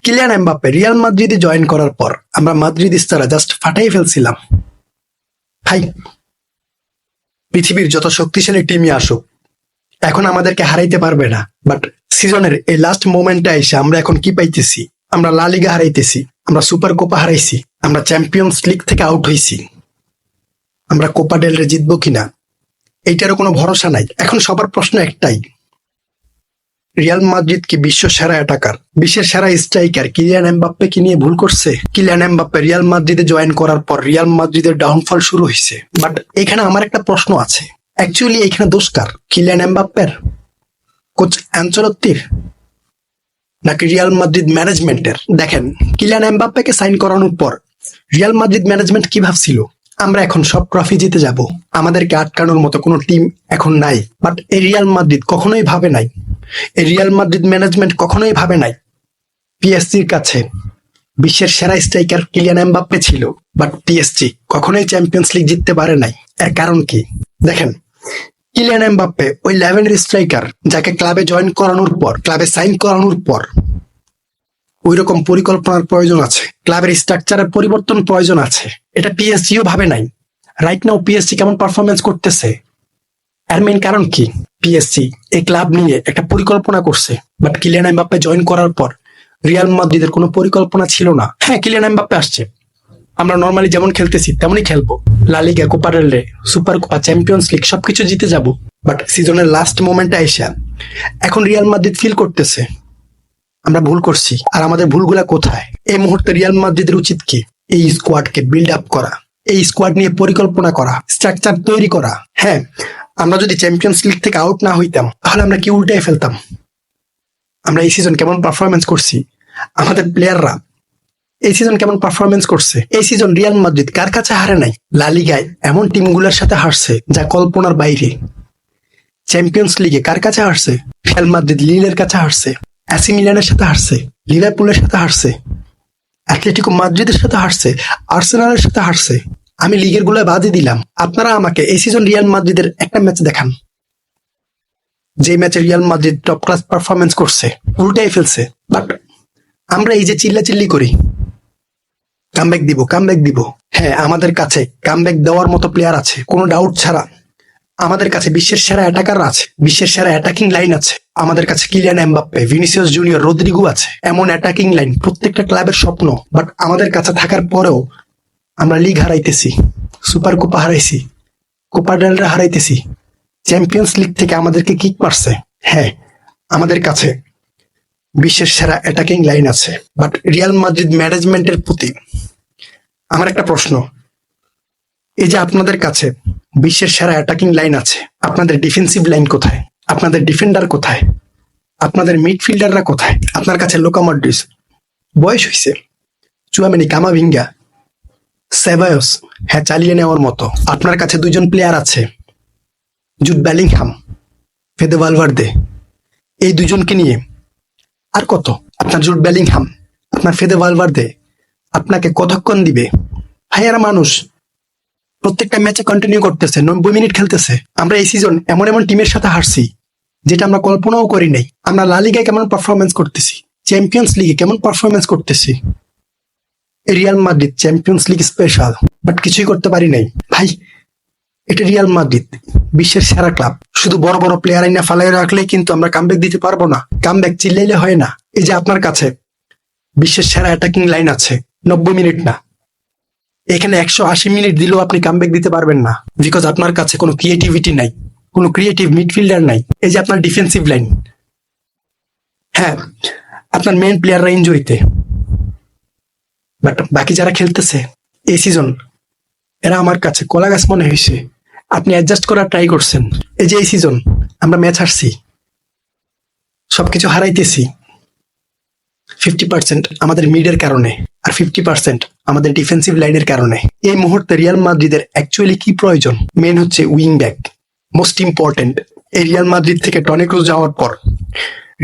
Kylian Mbappe Real মাদ্রিদে join করার পর আমরা মাদ্রিদিস্তারা জাস্ট ফাটাই ফেলছিলাম। ভাই, পৃথিবীর যত শক্তিশালী টিমই আসুক, এখন আমাদেরকে হারাইতে পারবে না। বাট সিজনের এই লাস্ট মোমেন্টে এসে আমরা এখন কি পাইতেছি? আমরা লা লিগা হারাইতেছি, আমরা সুপার কোপা হারাইছি, আমরা চ্যাম্পিয়ন্স লিগ থেকে আউট হইছি, আমরা কোপা ডেল রে জিতবো কিনা এইটারও কোনো ভরসা নাই। এখন সবার প্রশ্ন একটাই, রিয়াল মাদ্রিদ কি বিশ্ব সেরা অ্যাটাকার, বিশ্বের সেরা স্ট্রাইকার কিলিয়ান এমবাপ্পে কি নিয়ে ভুল করছে? কিলিয়ান এমবাপ্পে রিয়াল মাদ্রিদে জয়েন করার পর রিয়াল মাদ্রিদের ডাউনফল শুরু হয়েছে। বাট এখানে আমার একটা প্রশ্ন আছে, অ্যাকচুয়ালি এখানে দোষ কার? কিলিয়ান এমবাপ্পের, কোচ অ্যানচেলত্তির, নাকি রিয়াল মাদ্রিদ ম্যানেজমেন্টের? দেখেন, কিলিয়ান এমবাপ্পেকে সাইন করানোর পর রিয়াল মাদ্রিদ ম্যানেজমেন্ট কি ভাবছিল? আমরা এখন সব ট্রফি জিতে যাব, আমাদেরকে আটকানোর মতো কোনো টিম এখন নাই। বাট এই রিয়াল মাদ্রিদ কখনোই ভাবে নাই, এই রিয়াল মাদ্রিদ ম্যানেজমেন্ট কখনোই ভাবে নাই পিএসজির কাছে বিশ্বের সেরা স্ট্রাইকার কিলিয়ান এমবাপ্পে ছিল, বাট পিএসজি কখনোই চ্যাম্পিয়ন্স লিগ জিততে পারে নাই। এর কারণ কি? দেখেন, কিলিয়ান এমবাপ্পে ওই লেভেলের স্ট্রাইকার যাকে ক্লাবে জয়েন করানোর পর, ক্লাবে সাইন করানোর পর ওই রকম পরিকল্পনার প্রয়োজন আছে, ক্লাবের স্ট্রাকচারের পরিবর্তন প্রয়োজন আছে। এটা পিএসজিও ভাবে নাই। রাইট নাও পিএসজি কেমন পারফরমেন্স করতেছে, এর মেইন কারণ কি? পিএসজি এই ক্লাব নিয়ে একটা পরিকল্পনা করছে, বাট কিলিয়ান এমবাপ্পে জয়েন করার পর রিয়াল মাদ্রিদের কোনো পরিকল্পনা ছিল না। হ্যাঁ, কিলিয়ান এমবাপ্পে আসছে, আমরা নর্মালি যেমন খেলতেছি তেমনই খেলবো, লা লিগা, কোপা ডেল রে, সুপার কোপা, চ্যাম্পিয়ন্স লিগ সবকিছু জিতে যাব। বাট সিজনের লাস্ট মোমেন্টে এসে এখন রিয়াল মাদ্রিদ ফিল করতেছে আমরা ভুল করছি। আর আমাদের ভুলগুলা কোথায়? এই মুহূর্তে রিয়াল মাদ্রিদের উচিত কি? এই স্কোয়াডকে বিল্ড আপ করা, এই স্কোয়াড নিয়ে পরিকল্পনা করা, স্ট্রাকচার তৈরি করা। হ্যাঁ, আমরা যদি চ্যাম্পিয়ন্স লিগ থেকে আউট না হইতাম তাহলে আমরা কি উল্টাই ফেলতাম? আমরা এই সিজন কেমন পারফরমেন্স করছি, আমাদের প্লেয়াররা এই সিজন কেমন পারফরমেন্স করছে? এই সিজন রিয়াল মাদ্রিদ কার কাছে হারে নাই? লা লিগায় এমন টিমগুলোর সাথে হারছে যা কল্পনার বাইরে। চ্যাম্পিয়ন্স লিগে কার কাছে হারছে? রিয়াল মাদ্রিদ লিলের কাছে হারছে, এসি মিলানের সাথে হারছে, লিভারপুলের সাথে হারছে, অ্যাটলেটিকো মাদ্রিদের সাথে হারছে, আর্সেনালের সাথে হারছে। আমি লিগের গুলো বাদই দিলাম, আপনারা আমাকে এই সিজন রিয়াল মাদ্রিদের একটা ম্যাচ দেখান যে ম্যাচে Real Madrid top class performance করছে, উল্টাই ফেলছে। বাট আমরা এই যে চিল্লাচিল্লি করি কামব্যাক দিব, কামব্যাক দিব, হ্যাঁ আমাদের কাছে কামব্যাক দেওয়ার মতো প্লেয়ার আছে, কোনো ডাউট ছাড়া। আমাদের কাছে বিশ্বের সেরা অ্যাটাকার আছে, বিশ্বের সেরা অ্যাটাকিং লাইন আছে। আমাদের কাছে Kylian Mbappe, Vinicius Junior, Rodrygo আছে। এমন অ্যাটাকিং লাইন প্রত্যেকটা ক্লাবের স্বপ্ন। বাট আমাদের কাছে থাকার পরেও আমরা লিগ হারাইতেছি, সুপার কোপা হারাইছি, কোপা ডেল রে হারাইতেছি, চ্যাম্পিয়ন্স লিগ থেকে আমাদেরকে কিক মারছে। হ্যাঁ, আমাদের কাছে বিশ্বের সেরা অ্যাটাকিং লাইন আছে। বাট রিয়াল মাদ্রিদ ম্যানেজমেন্টের প্রতি আমার একটা প্রশ্ন, এই যে আপনাদের কাছে বিশ্বের সেরা অ্যাটাকিং লাইন আছে, আপনাদের ডিফেন্সিভ লাইন কোথায়? আপনাদের ডিফেন্ডার কোথায়? আপনাদের মিডফিল্ডাররা কোথায়? আপনার কাছে লুকা মডরিচ বয়স হয়েছে, চুয়ামেনি, কামাভিঙ্গা, সেবায়োস, হ্যাঁ চালিয়ে নেওয়ার মতো। আপনার কাছে দুইজন প্লেয়ার আছে, জুড বেলিংহাম, ফেদে ভালভার্দে। এই দুজনকে নিয়ে আর কত? আপনার জুড বেলিংহাম, আপনার ফেদে ভালভার্দে আপনাকে কতক্ষণ দিবে? ভাইয়ারা মানুষ প্রত্যেকটা ম্যাচে কন্টিনিউ করতেছে, 90 মিনিট খেলতেছে। আমরা এই সিজন এমন এমন টিমের সাথে হারছি যেটা আমরা কল্পনাও করি নাই। আমরা লা লিগায় কেমন পারফরমেন্স করতেছি, চ্যাম্পিয়ন্স লিগে কেমন পারফরমেন্স করতেছি। Real Madrid champions league special, but কিছুই করতে পারি নাই। ভাই, এটা রিয়াল মাদ্রিদ, বিশ্বের সেরা ক্লাব। শুধু বড় বড় প্লেয়ার আইনা ফালাই রাখলেই কিন্তু আমরা কামব্যাক দিতে পারবো না। কামব্যাক চিল্লাইলে হয় না। এই যে আপনার কাছে বিশ্বের সেরা অ্যাটাকিং লাইন আছে, 90 মিনিট না, এখানে 180 মিনিট দিলেও আপনি কামব্যাক দিতে পারবেন না, বিকজ আপনার কাছে কোনো ক্রিয়েটিভিটি নাই, কোনো ক্রিয়েটিভ মিডফিল্ডার নাই। এই যে আপনার ডিফেন্সিভ লাইন, হ্যাঁ আপনার মেইন প্লেয়াররা ইনজুরিতে, বাট বাকি যারা খেলতেছে এই সিজন এরা আমার কাছে কলা গাছ মনে হয়েছে। আপনি অ্যাডজাস্ট করার ট্রাই করছেন। এই যে এই সিজন আমরা ম্যাচ হারছি, সবকিছু হারাইতেছি 50% আমাদের মিডের কারণে, আর 50% আমাদের ডিফেন্সিভ লাইনের কারণে। এই মুহূর্তে রিয়াল মাদ্রিদের অ্যাকচুয়ালি কি প্রয়োজন? মেন হচ্ছে উইং ব্যাক, মোস্ট ইম্পর্টেন্ট। এই রিয়াল মাদ্রিদ থেকে টনি ক্রুজ যাওয়ার পর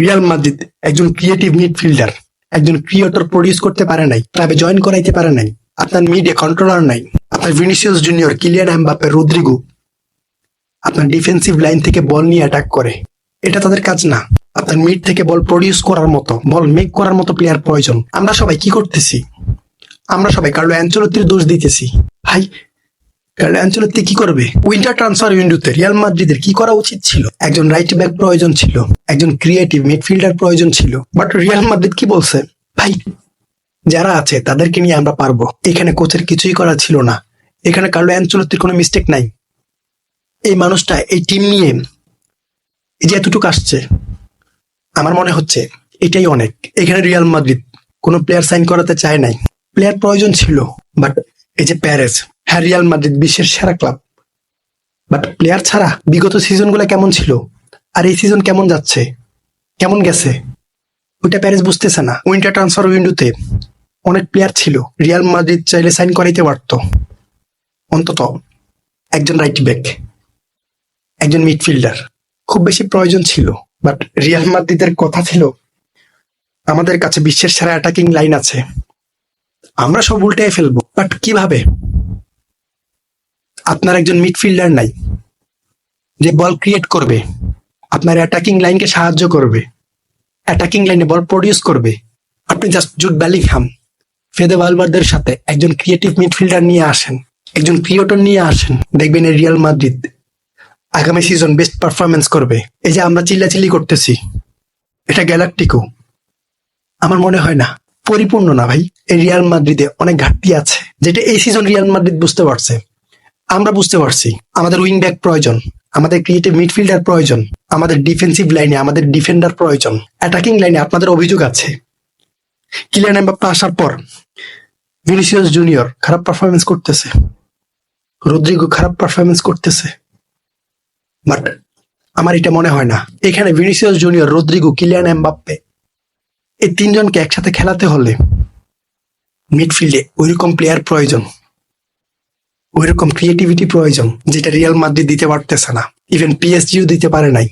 রিয়াল মাদ্রিদ একজন ক্রিয়েটিভ মিডফিল্ডার, একজন ক্রিয়েটর প্রডিউস করতে পারে নাই, ক্লাবে জয়েন করাইতে পারে নাই। আপনার মিডে কন্ট্রোলার নাই, আপনার Vinicius Junior, Kylian Mbappe, Rodrygo আপনার ডিফেন্সিভ লাইন থেকে বল নিয়ে অ্যাটাক করে, এটা তাদের কাজ না। আপনার মিড থেকে বল প্রডিউস করার মতো, বল মেক করার মতো প্লেয়ার প্রয়োজন। আমরা সবাই কি করতেছি? আমরা সবাই কার্লো অ্যানচেলত্তির দোষ দিতেছি। ভাই, কার্লো অ্যানচেলত্তি কি করবে? উইন্টার ট্রান্সফার উইন্ডোতে রিয়াল মাদ্রিদের কি করা উচিত ছিল? একজন রাইট ব্যাক প্রয়োজন ছিল, একজন ক্রিয়েটিভ মিডফিল্ডার প্রয়োজন ছিল। বাট রিয়াল মাদ্রিদ কি বলছে? ভাই, যারা আছে তাদেরকে নিয়ে আমরা পারবো। এখানে কোচের কিছুই করা ছিল না, এখানে কার্লো অ্যানচেলত্তির কোনো মিস্টেক নাই। এই মানুষটা এই টিম নিয়ে এই যে এতটুকু আসছে, আমার মনে হচ্ছে এটাই অনেক। এখানে রিয়াল মাদ্রিদ কোনো প্লেয়ার সাইন করাতে চায় নাই, প্লেয়ার প্রয়োজন ছিল। বাট এই যে প্যারেস, হ্যাঁ রিয়াল মাদ্রিদ বিশ্বের সেরা ক্লাব, বাট প্লেয়ার ছাড়া বিগত সিজনগুলো কেমন ছিল আর এই সিজন কেমন যাচ্ছে, কেমন গেছে, ওইটা প্যারেস বুঝতেছে না। উইন্টার ট্রান্সফার উইন্ডোতে অনেক প্লেয়ার ছিল, রিয়াল মাদ্রিদ চাইলে সাইন করাইতে পারতো। অন্তত একজন রাইট ব্যাক, একজন মিডফিল্ডার খুব বেশি প্রয়োজন ছিল। বাট রিয়াল মাদ্রিদের কথা ছিল আমাদের কাছে বিশ্বের সেরা অ্যাটাকিং লাইন আছে, আমরা সব উল্টে ফেলবো। বাট কিভাবে? আপনার একজন মিডফিল্ডার নাই যে বল ক্রিয়েট করবে, আপনার অ্যাটাকিং লাইনকে সাহায্য করবে, অ্যাটাকিং লাইনে বল প্রডিউস করবে। আপনি জাস্ট জুড বেলিংহাম, ফেদে ভালভার্দের সাথে একজন ক্রিয়েটিভ মিডফিল্ডার নিয়ে আসেন, একজন ক্রিয়েটর নিয়ে আসেন, দেখবেন এই রিয়াল মাদ্রিদ আগামী সিজন বেস্ট পারফরমেন্স করবে। এই যে আমরা চিল্লাচিল্লি করতেছি, এটা গ্যালাকটিকো আমার মনে হয় না পরিপূর্ণ না ভাই। এই রিয়াল মাদ্রিদে অনেক ঘাটতি আছে, যেটা এই সিজন রিয়াল মাদ্রিদ বুঝতে পারছে, আমরা বুঝতে পারছি। আমাদের উইং ব্যাক প্রয়োজন, আমাদের ক্রিয়েটিভ মিডফিল্ডার প্রয়োজন, আমাদের ডিফেন্সিভ লাইনে আমাদের ডিফেন্ডার প্রয়োজন, অ্যাটাকিং লাইনে আপনাদের অভিযোগ আছে। কিলিয়ান এমবাপ্পে আসার পর ভিনিসিয়াস জুনিয়র খারাপ পারফরমেন্স করতেছে, রদ্রিগো খারাপ পারফরমেন্স করতেছে। বাট আমার এটা মনে হয় না এখানে Vinicius Junior, Rodrygo, Kylian Mbappe এই তিনজনকে একসাথে খেলাতে হলে মিডফিল্ডে ওইরকম প্লেয়ার প্রয়োজন, ওইরকম ক্রিয়েটিভিটি প্রয়োজন, যেটা রিয়াল মাদ্রিদ দিতে পারতেছে না। ইভেন পিএসজিও দিতে পারে নাই।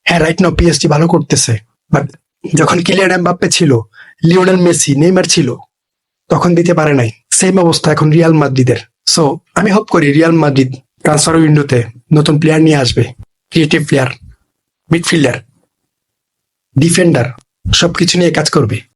হ্যাঁ রাইট নাও পিএসজি ভালো করতেছে, বাট যখন কিলিয়ান এমবাপ্পে ছিল, লিওনেল মেসি, নেইমার ছিল, তখন দিতে পারে নাই। সেম অবস্থা এখন রিয়াল মাদ্রিদের। সো আমি হোপ করি রিয়াল মাদ্রিদ ট্রান্সফার উইন্ডোতে নতুন প্লেয়ার নিয়ে আসবে, ক্রিয়েটিভ প্লেয়ার, মিডফিল্ডার, ডিফেন্ডার, সবকিছু নিয়ে কাজ করবে।